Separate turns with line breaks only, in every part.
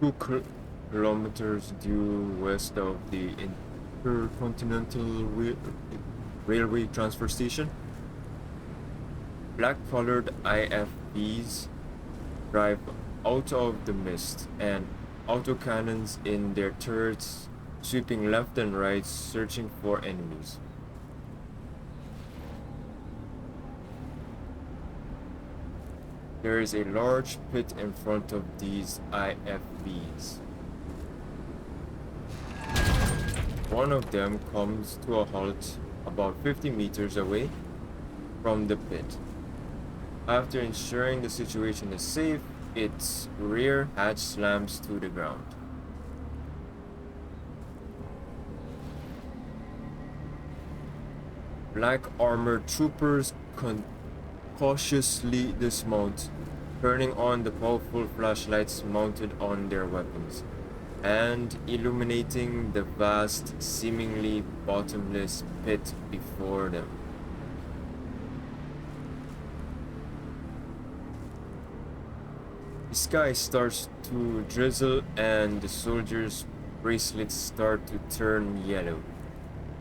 2 kilometers due west of the Intercontinental Railway transfer station. Black-colored IFVs drive out of the mist, and autocannons in their turrets sweeping left and right, searching for enemies. There is a large pit in front of these IFVs. One of them comes to a halt about 50 meters away from the pit. After ensuring the situation is safe, its rear hatch slams to the ground. Black armored troopers cautiously dismount, turning on the powerful flashlights mounted on their weapons, and illuminating the vast, seemingly bottomless pit before them. The sky starts to drizzle and the soldiers' bracelets start to turn yellow.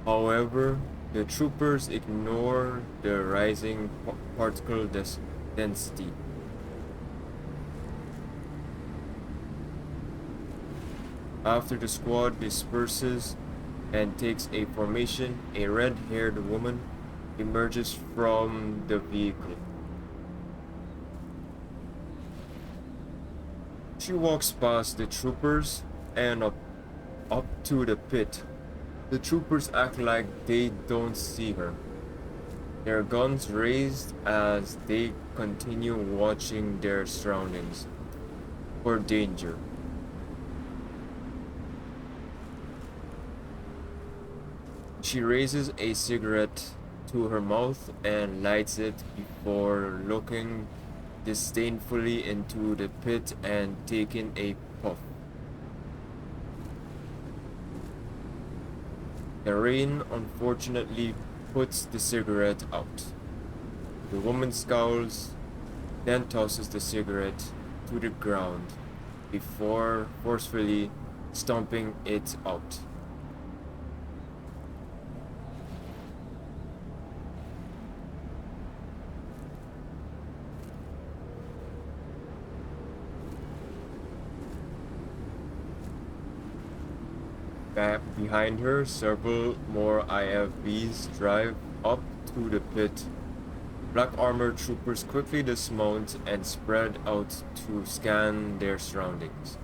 However, the troopers ignore the rising particle density. After the squad disperses and takes a formation, a red-haired woman emerges from the vehicle. She walks past the troopers and up to the pit. The troopers act like they don't see her, their guns raised as they continue watching their surroundings for danger. She raises a cigarette to her mouth and lights it before looking disdainfully into the pit and taking a puff. The rain unfortunately puts the cigarette out. The woman scowls, then tosses the cigarette to the ground before forcefully stomping it out. Behind her, several more IFVs drive up to the pit. Black armored troopers quickly dismount and spread out to scan their surroundings.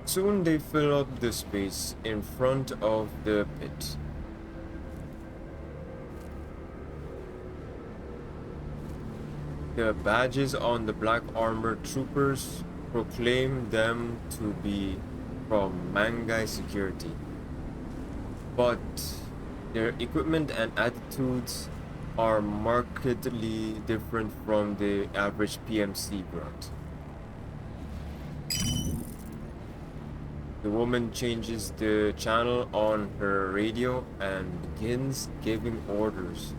Soon they fill up the space in front of the pit. The badges on the black armored troopers proclaim them to be from Mangai Security, but their equipment and attitudes are markedly different from the average PMC grunt. The woman changes the channel on her radio and begins giving orders.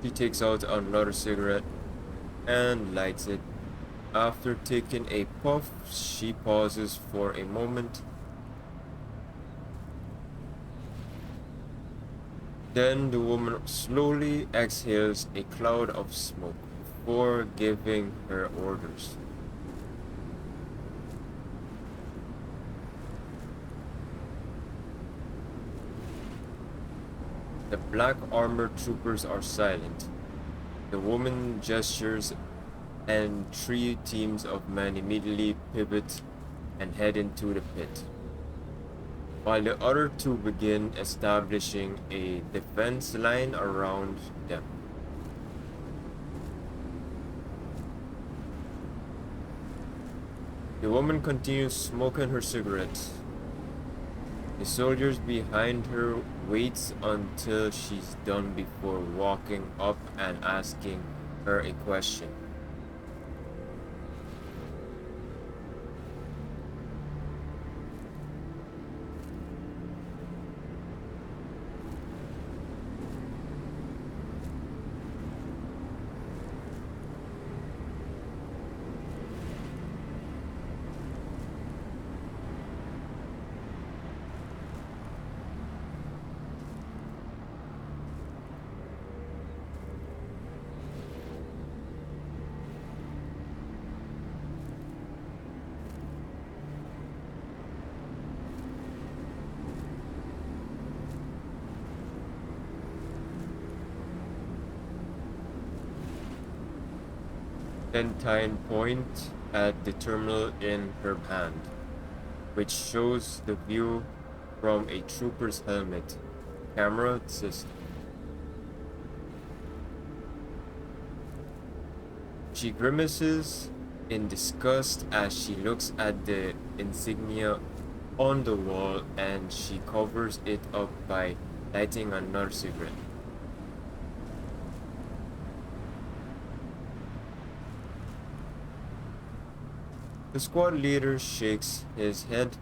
She takes out another cigarette and lights it. After taking a puff, she pauses for a moment. Then the woman slowly exhales a cloud of smoke before giving her orders. The black armored troopers are silent. The woman gestures and 3 teams of men immediately pivot and head into the pit, while the other 2 begin establishing a defense line around them. The woman continues smoking her cigarette. The soldiers behind her waits until she's done before walking up and asking her a question. Then Tyne points at the terminal in her hand, which shows the view from a trooper's helmet camera system. She grimaces in disgust as she looks at the insignia on the wall, and she covers it up by lighting another cigarette. The squad leader shakes his head.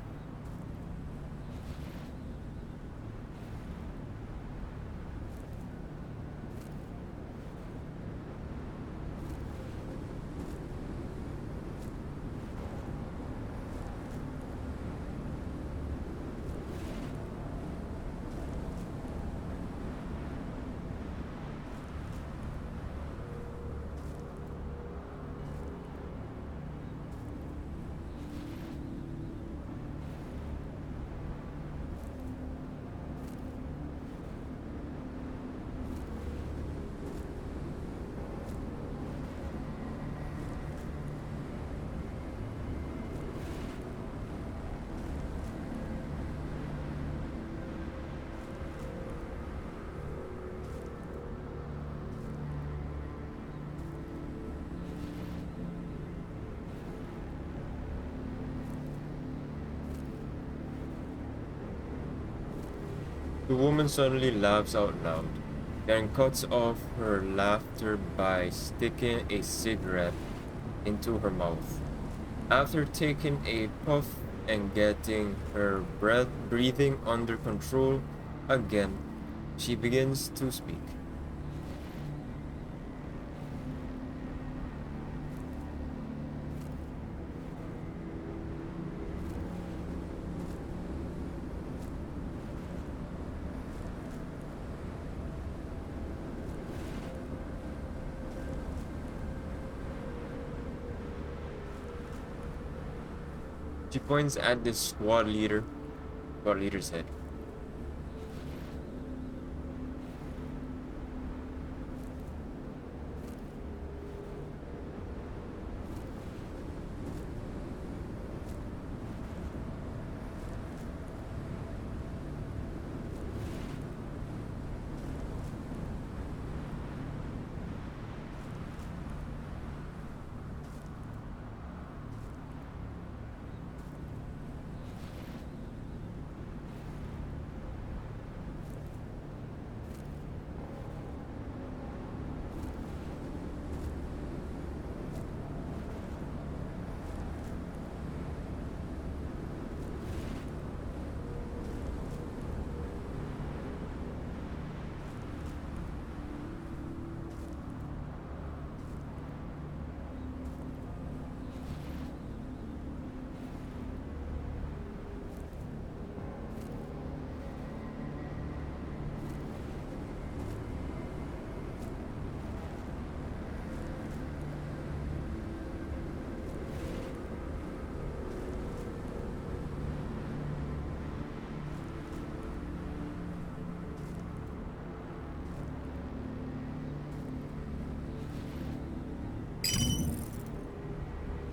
The woman suddenly laughs out loud, then cuts off her laughter by sticking a cigarette into her mouth. After taking a puff and getting her breathing under control again, she begins to speak. She points at the squad leader's head.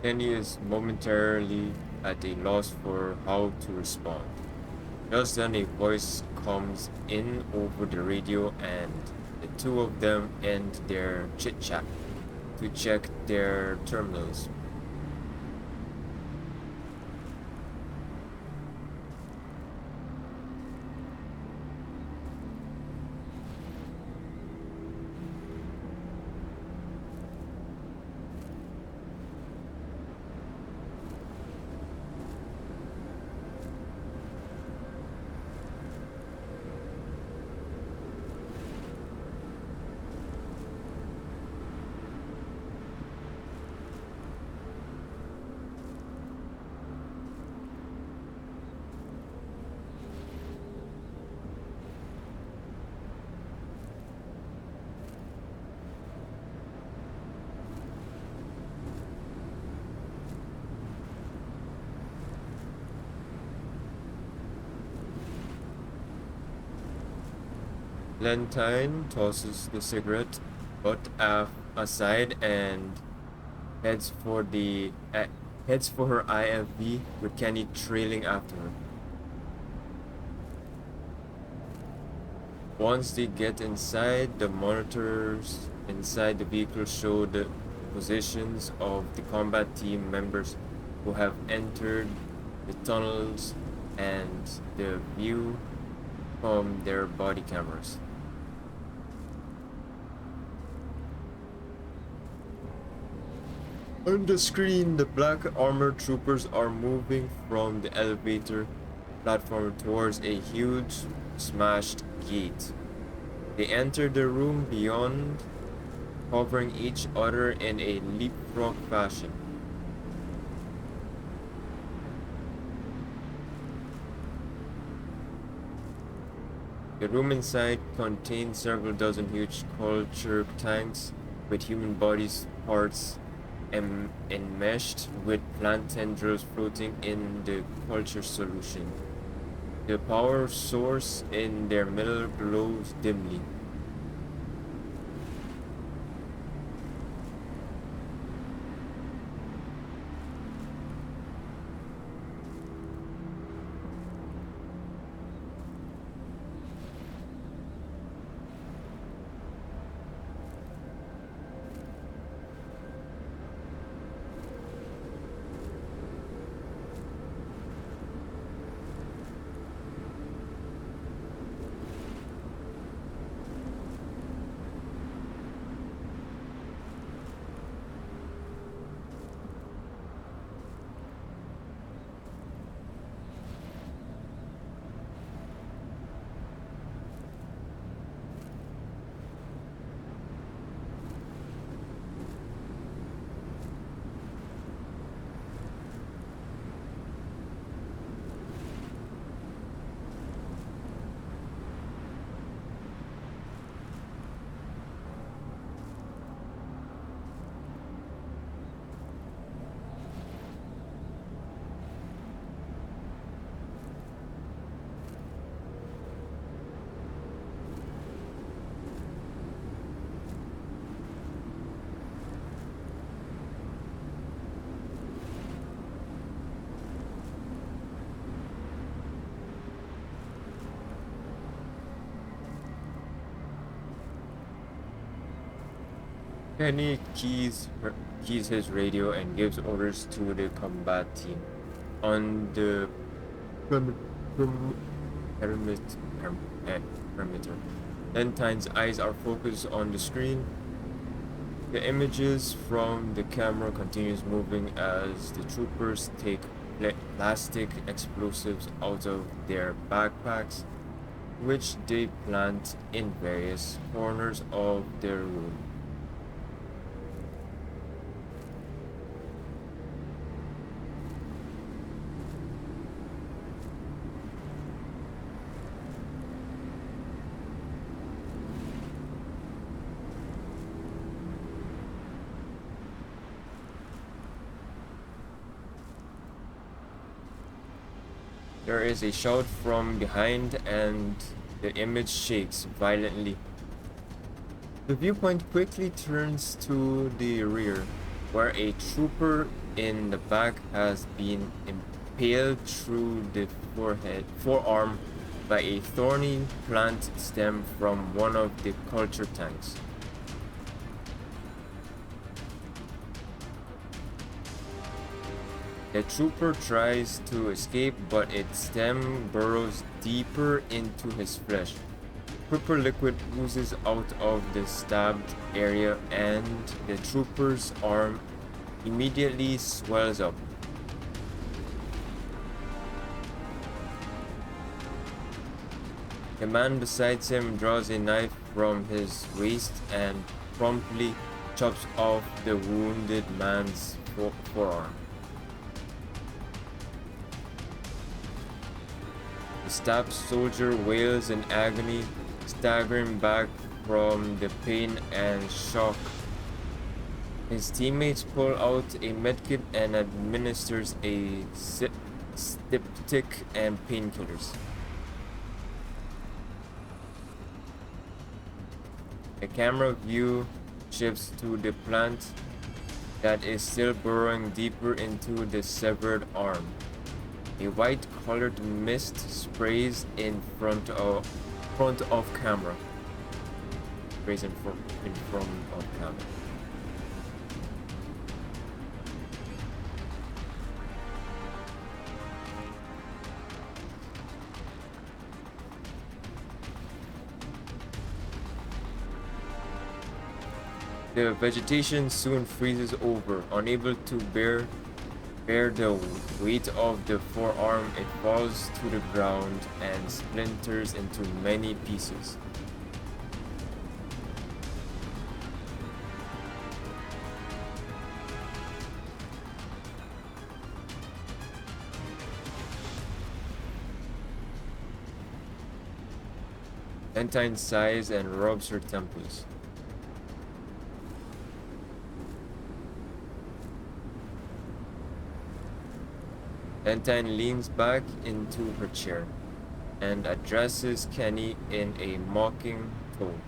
Kenny is momentarily at a loss for how to respond. Just then a voice comes in over the radio and the two of them end their chit-chat to check their terminals. Lentine tosses the cigarette butt aside and heads for the heads for her IFV with Kenny trailing after her. Once they get inside, the monitors inside the vehicle show the positions of the combat team members who have entered the tunnels and the view from their body cameras. On the screen, the black armored troopers are moving from the elevator platform towards a huge smashed gate. They enter the room beyond, covering each other in a leapfrog fashion. The room inside contains several dozen huge culture tanks with human bodies parts enmeshed with plant tendrils floating in the culture solution. The power source in their middle glows dimly. Kenny keys his radio and gives orders to the combat team. On the perimeter, Lentine's eyes are focused on the screen. The images from the camera continues moving as the troopers take plastic explosives out of their backpacks, which they plant in various corners of their room. There is a shout from behind and the image shakes violently. The viewpoint quickly turns to the rear, where a trooper in the back has been impaled through the forearm by a thorny plant stem from one of the culture tanks. The trooper tries to escape, but its stem burrows deeper into his flesh. Purple liquid oozes out of the stabbed area, and the trooper's arm immediately swells up. The man beside him draws a knife from his waist and promptly chops off the wounded man's forearm. The stabbed soldier wails in agony, staggering back from the pain and shock. His teammates pull out a medkit and administers a styptic and painkillers. The camera view shifts to the plant that is still burrowing deeper into the severed arm. A white-colored mist sprays in front of camera. Sprays in front of camera. The vegetation soon freezes over, unable to bear the weight of the forearm. It falls to the ground and splinters into many pieces. Valentine sighs and rubs her temples. Valentine leans back into her chair and addresses Kenny in a mocking tone.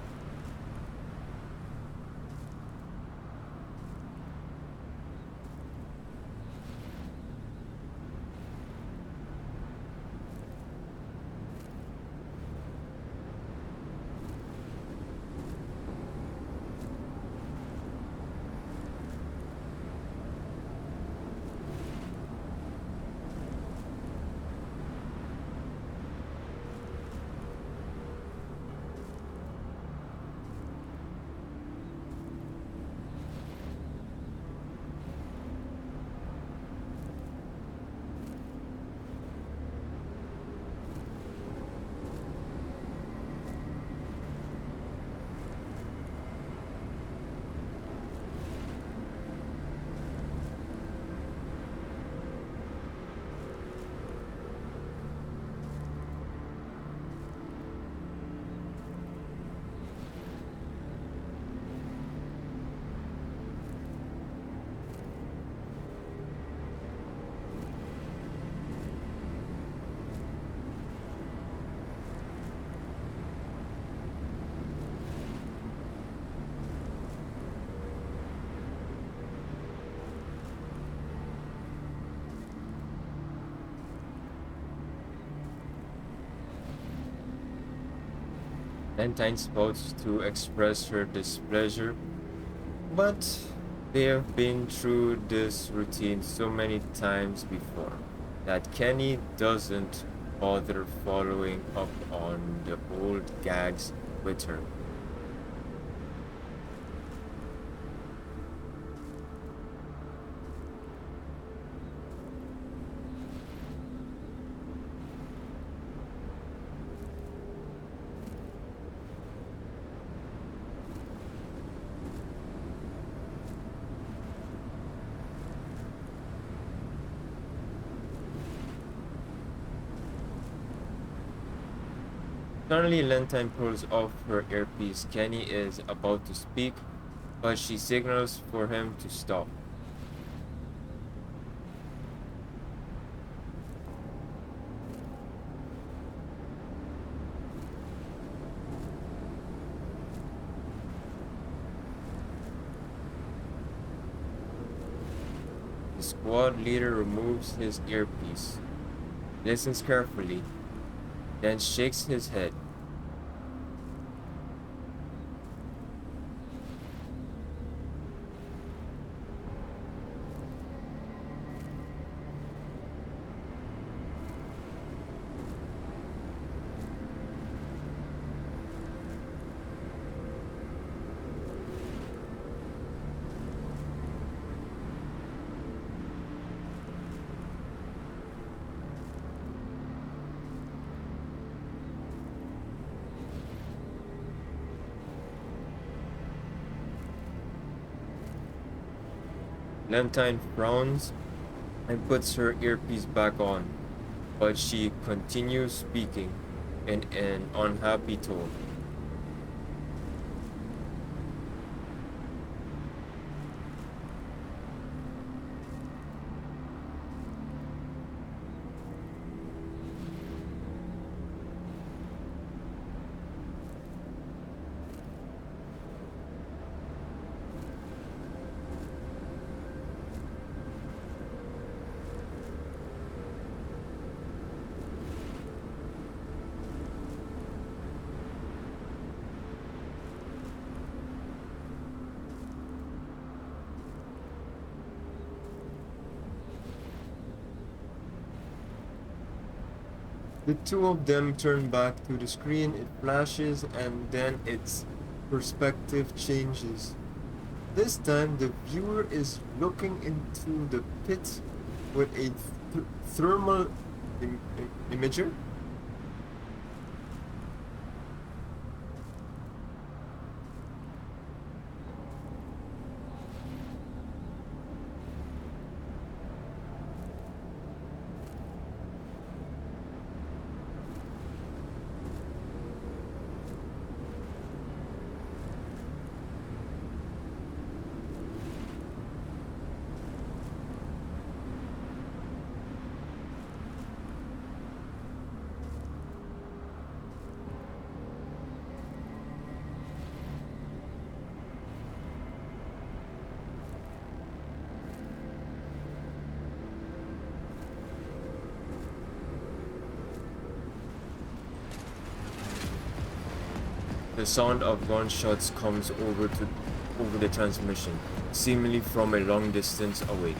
Valentine spouts to express her displeasure, but they have been through this routine so many times before that Kenny doesn't bother following up on the old gags with her. Suddenly, Valentine pulls off her earpiece. Kenny is about to speak, but she signals for him to stop. The squad leader removes his earpiece, listens carefully, then shakes his head. Valentine frowns and puts her earpiece back on, but she continues speaking in an unhappy tone. The two of them turn back to the screen, it flashes, and then its perspective changes. This time, the viewer is looking into the pit with a thermal imager. The sound of gunshots comes over the transmission, seemingly from a long distance away.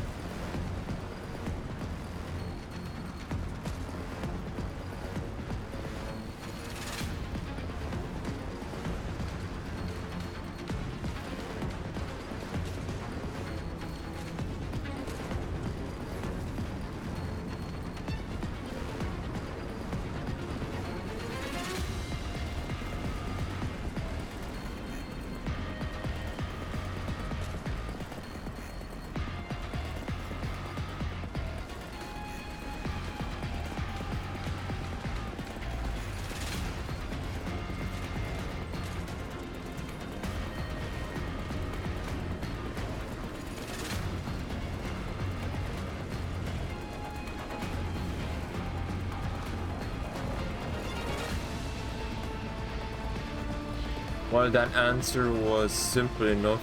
While that answer was simple enough,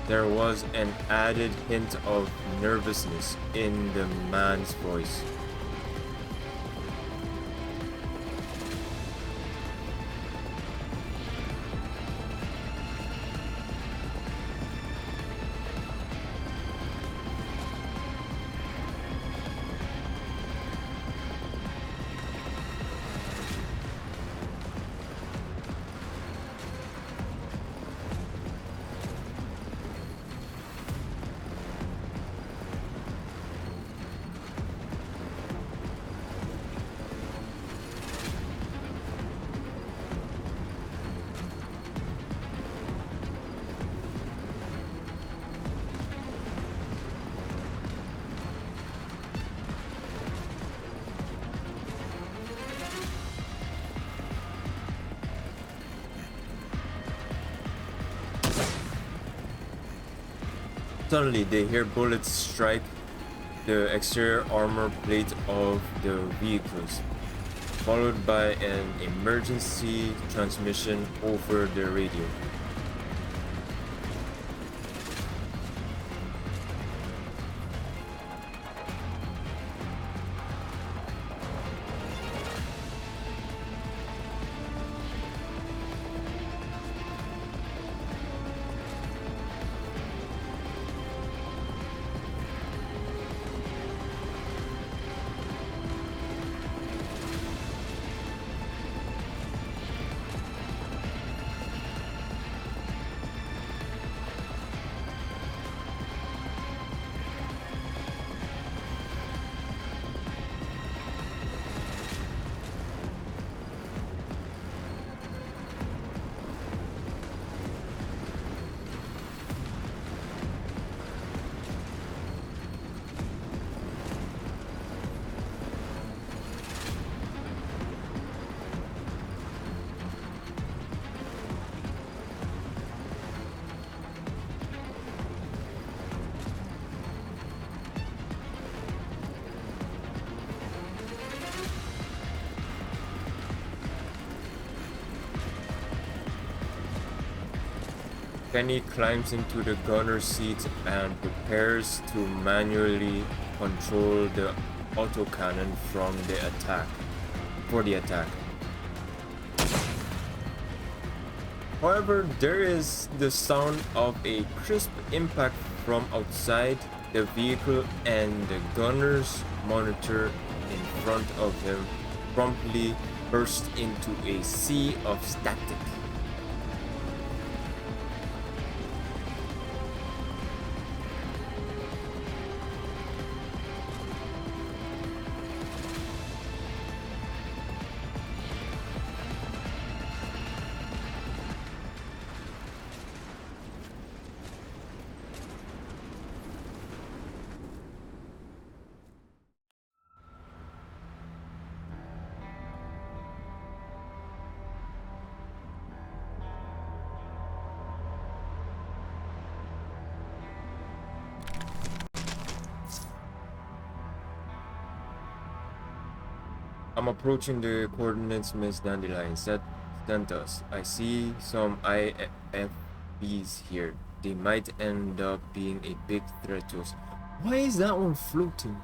there was an added hint of nervousness in the man's voice. Suddenly, they hear bullets strike the exterior armor plate of the vehicles, followed by an emergency transmission over the radio. Kenny climbs into the gunner's seat and prepares to manually control the autocannon for the attack. However, there is the sound of a crisp impact from outside the vehicle, and the gunner's monitor in front of him promptly burst into a sea of static. I'm approaching the coordinates Miss Dandelion sent us. I see some IFBs here. They might end up being a big threat to us. Why is that one floating?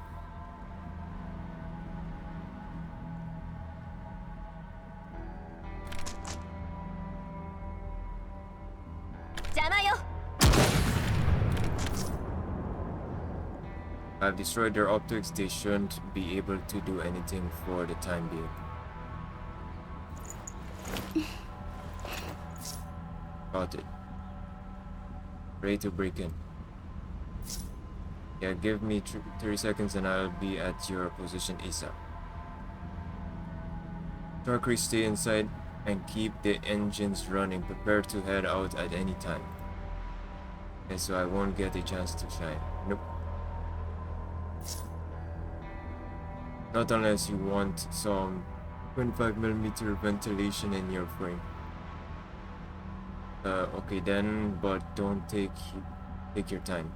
I've destroyed their optics. They shouldn't be able to do anything for the time being. Got it. Ready to break in. Yeah, give me 30 seconds and I'll be at your position ASAP. Darkry, stay inside and keep the engines running. Prepare to head out at any time. And so I won't get a chance to shine. Nope. Not unless you want some 25mm ventilation in your frame. Okay then, but don't take your time.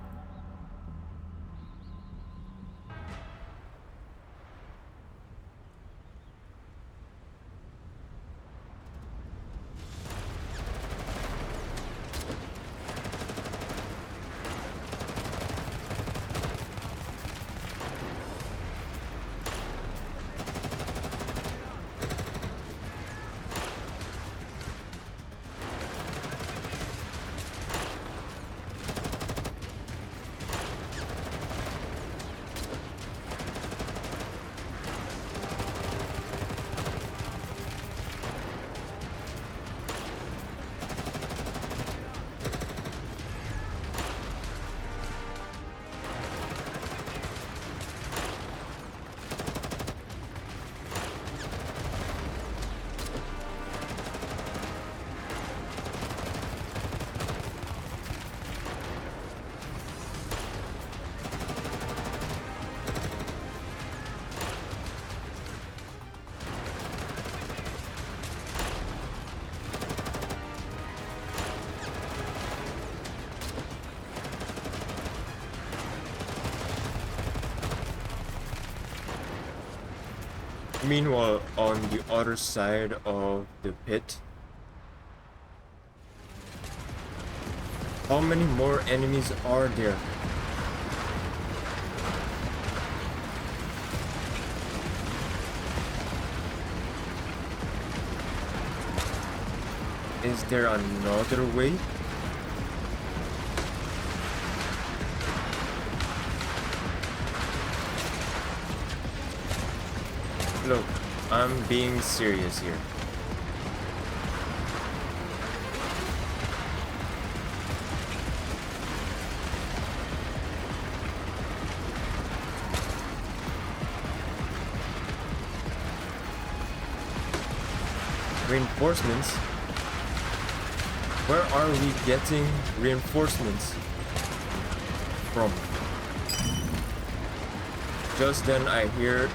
Meanwhile, on the other side of the pit, how many more enemies are there? Is there another way? Look, I'm being serious here. Reinforcements? Where are we getting reinforcements from? Just then I hear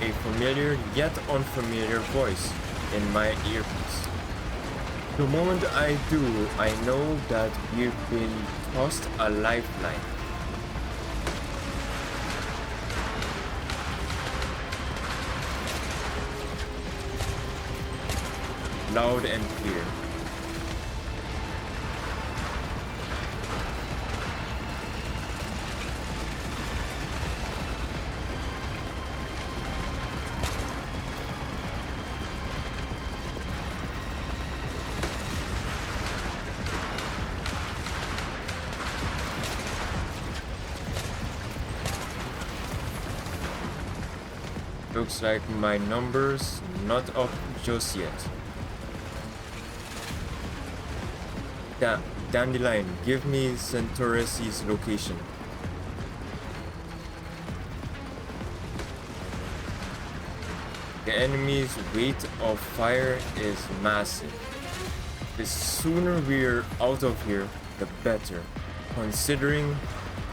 a familiar yet unfamiliar voice in my earpiece. The moment I do, I know that we've been tossed a lifeline. Loud and clear. Looks like my number's not up just yet. Dandelion, give me Centaures's location. The enemy's weight of fire is massive. The sooner we're out of here, the better, considering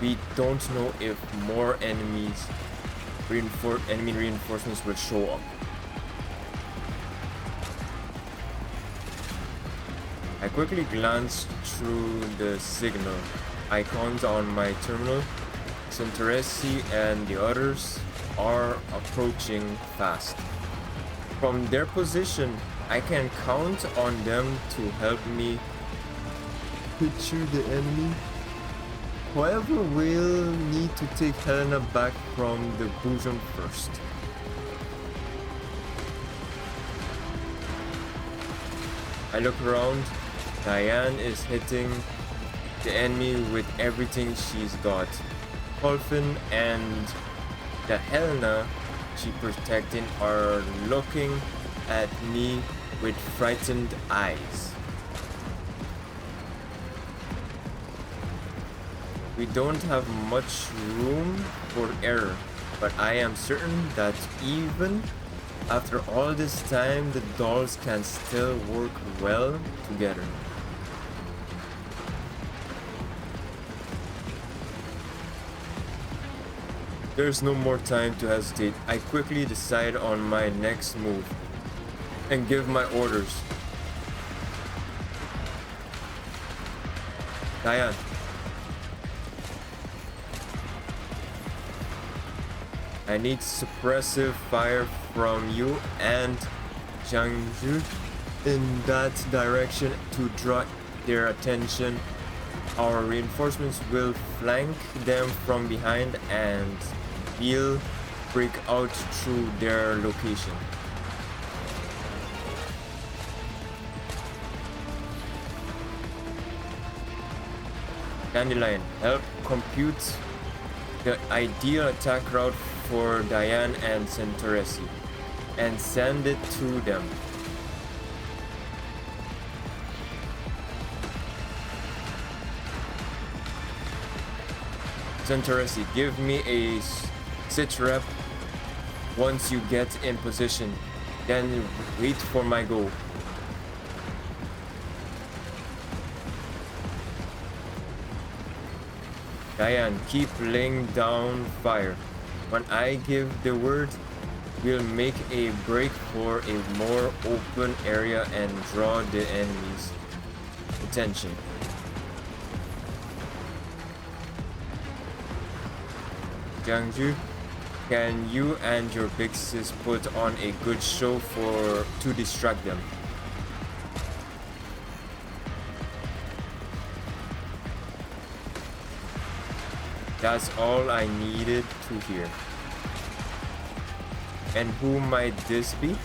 we don't know if more enemy reinforcements will show up. I quickly glanced through the signal icons on my terminal. Centauressi and the others are approaching fast. From their position, I can count on them to help me picture the enemy. However, we'll need to take Helena back from the bosom first. I look around. Diane is hitting the enemy with everything she's got. Colfin and the Helena she protecting are looking at me with frightened eyes. We don't have much room for error, but I am certain that even after all this time, the dolls can still work well together. There's no more time to hesitate. I quickly decide on my next move and give my orders. Diane. I need suppressive fire from you and Jiangzhu in that direction to draw their attention. Our reinforcements will flank them from behind and we'll break out through their location. Dandelion, help compute the ideal attack route for Diane and Centauressi and send it to them. Centauressi, give me a sit rep once you get in position, then wait for my go. Diane, keep laying down fire. When I give the word, we'll make a break for a more open area and draw the enemy's attention. Jiangzhu, can you and your big sis put on a good show to distract them? That's all I needed to hear. And who might this be?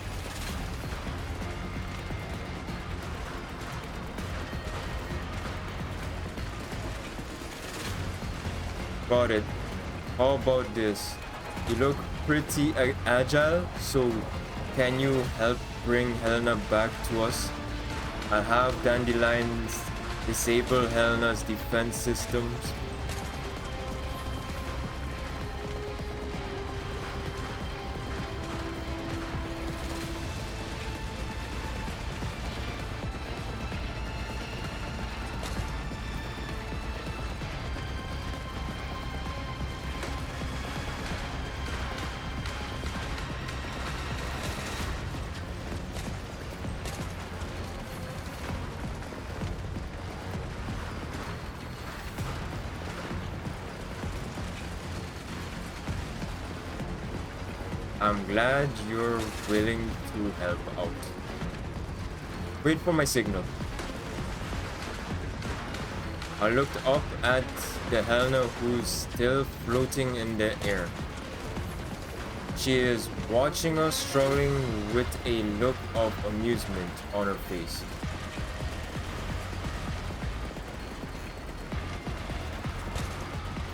Got it. How about this? You look pretty agile, so can you help bring Helena back to us? I'll have Dandelions disable Helena's defense systems. I'm glad you're willing to help out. Wait for my signal. I looked up at the Helena who's still floating in the air. She is watching us struggling with a look of amusement on her face.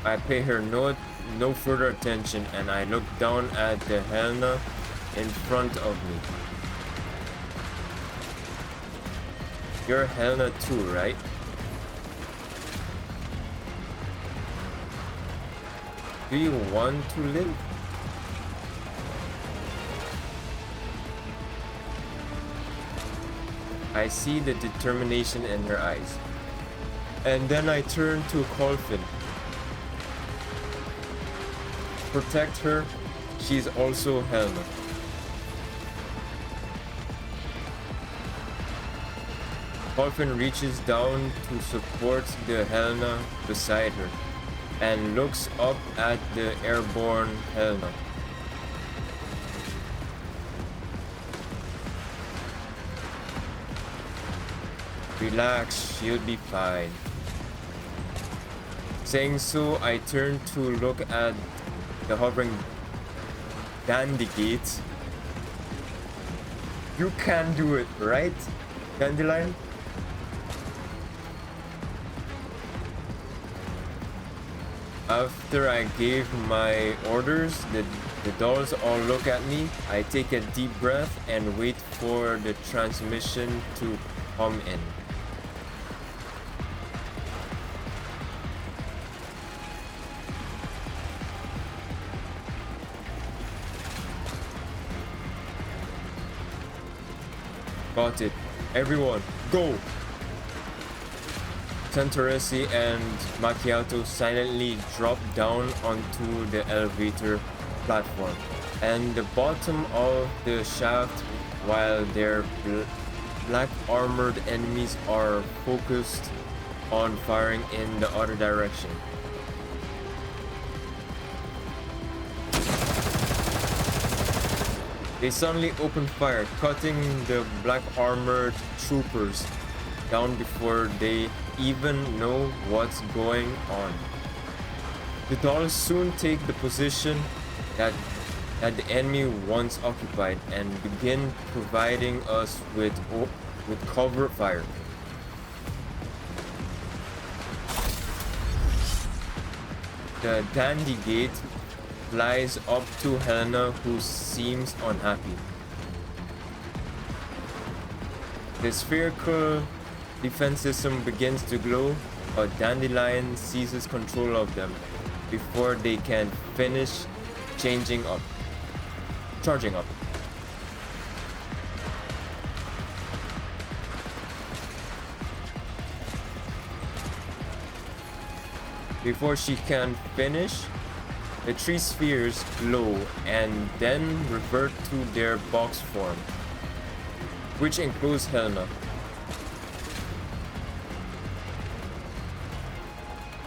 I pay her no further attention and I look down at the Helena in front of me. You're Helena too, right? Do you want to live? I see the determination in her eyes. And then I turn to Colfin. Protect her. She's also Helena. Colfin reaches down to support the Helena beside her and looks up at the airborne Helena. Relax, she'll be fine. Saying so, I turn to look at the hovering Dandygate. You can do it, right, Dandelion? After I gave my orders, the dolls all look at me. I take a deep breath and wait for the transmission to come in. Got it. Everyone, go! Santoresi and Macchiato silently drop down onto the elevator platform and the bottom of the shaft while their black armored enemies are focused on firing in the other direction. They suddenly open fire, cutting the black armored troopers down before they even know what's going on. The dolls soon take the position that the enemy once occupied and begin providing us with cover fire. The Dandygate flies up to Helena, who seems unhappy. The spherical defense system begins to glow, but Dandelion seizes control of them before they can finish charging up. Before she can finish, the three spheres glow and then revert to their box form, which includes Helena.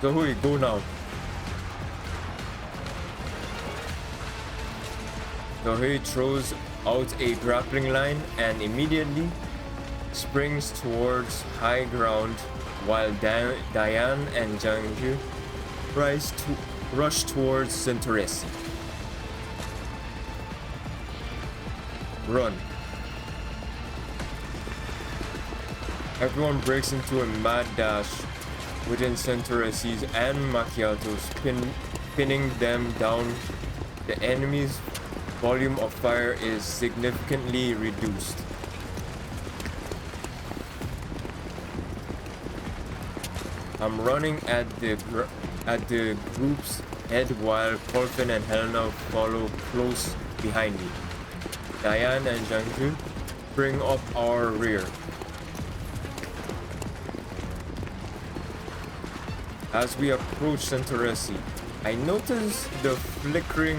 Zahui, go now. Zahui throws out a grappling line and immediately springs towards high ground while Diane and Jiangyu rush towards Santoresi. Run. Everyone breaks into a mad dash within Santoresi's and Macchiato's, pinning them down. The enemy's volume of fire is significantly reduced. I'm running at the group's head while Colfin and Helena follow close behind me. Diane and Jiangyu bring up our rear. As we approach Santoresi, I notice the flickering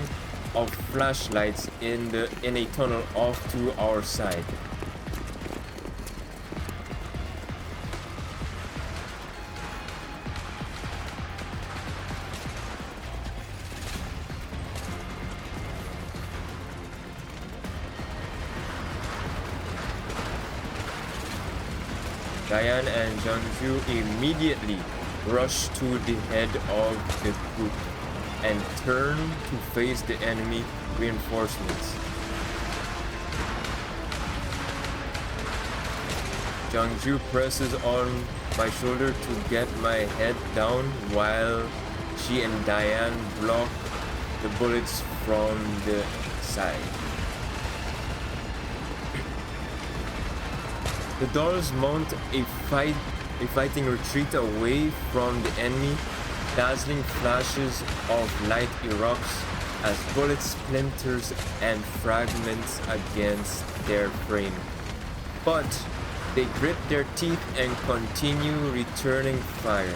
of flashlights in a tunnel off to our side. Diane and Jiangyu immediately rush to the head of the group and turn to face the enemy reinforcements. Jiangyu presses on my shoulder to get my head down while she and Diane block the bullets from the side. The dolls mount a fighting retreat away from the enemy. Dazzling flashes of light erupts as bullets splinters and fragments against their frame. But they grit their teeth and continue returning fire.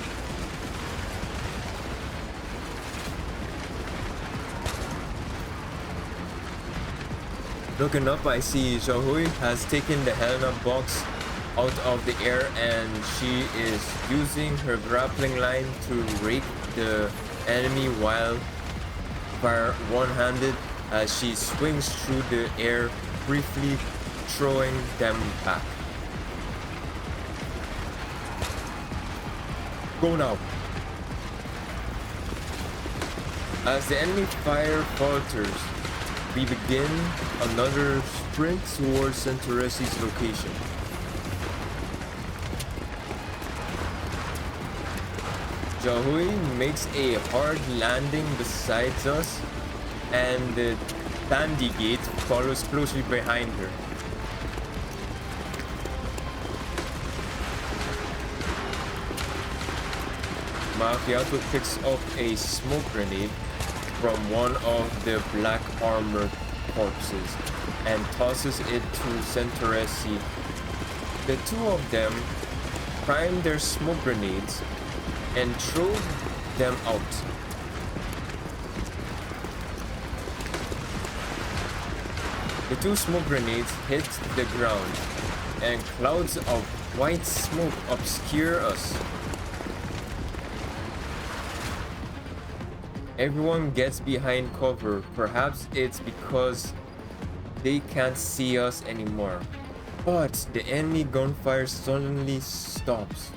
Looking up, I see Xiaohui has taken the Helena box out of the air and she is using her grappling line to rake the enemy while fire one-handed as she swings through the air, briefly throwing them back. Go now! As the enemy fire falters, we begin another sprint towards Centaures's location. Xiaohui makes a hard landing beside us, and the Dandy Gate follows closely behind her. Macchiato picks up a smoke grenade from one of the black armored corpses and tosses it to Centauresi. The two of them prime their smoke grenades and throw them out. The two smoke grenades hit the ground, and clouds of white smoke obscure us. Everyone gets behind cover. Perhaps it's because they can't see us anymore. But the enemy gunfire suddenly stops.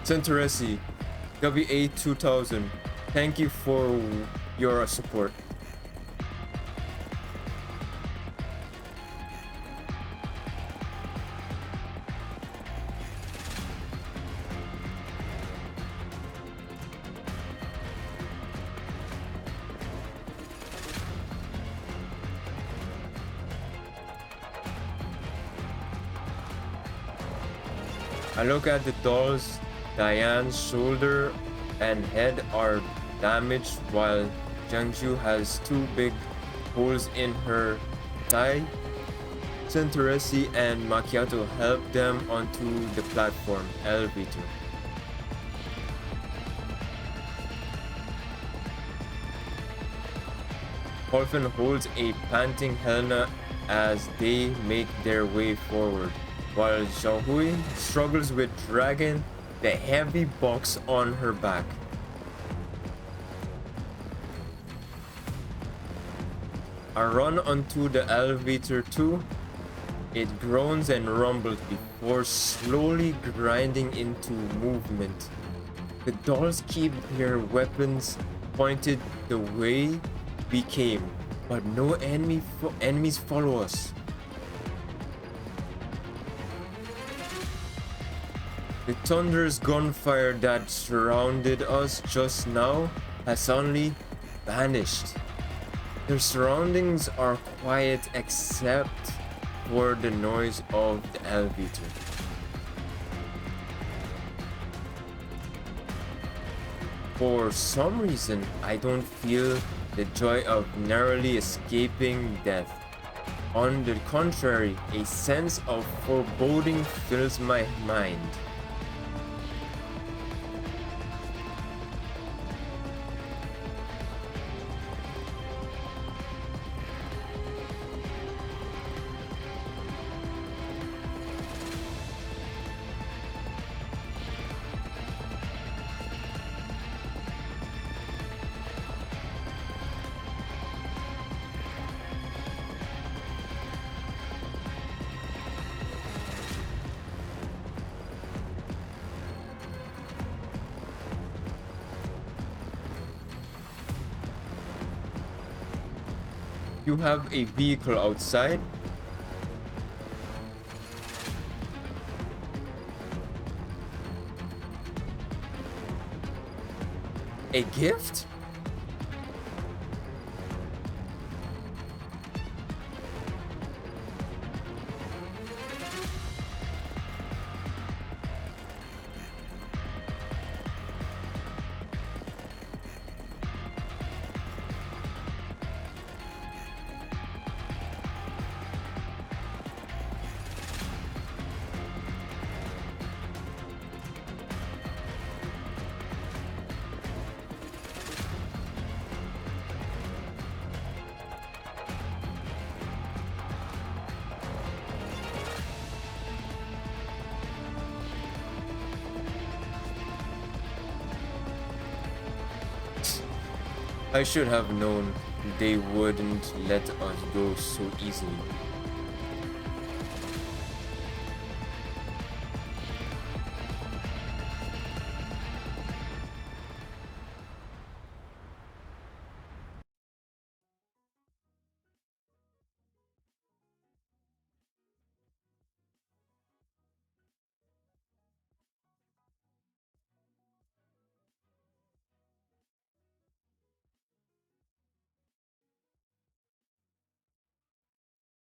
Centauresi, WA2000, thank you for your support. I look at the dolls. Diane's shoulder and head are damaged while Jiangju has two big holes in her thigh. Centauresi and Macchiato help them onto the platform elevator. Orphan holds a panting Helena as they make their way forward, while Xiaohui struggles with dragging the heavy box on her back. I run onto the elevator too. It groans and rumbles before slowly grinding into movement. The dolls keep their weapons pointed the way we came, but no enemies follow us. The thunderous gunfire that surrounded us just now has suddenly vanished. Their surroundings are quiet except for the noise of the elevator. For some reason, I don't feel the joy of narrowly escaping death. On the contrary, a sense of foreboding fills my mind. You have a vehicle outside. A gift? I should have known they wouldn't let us go so easily.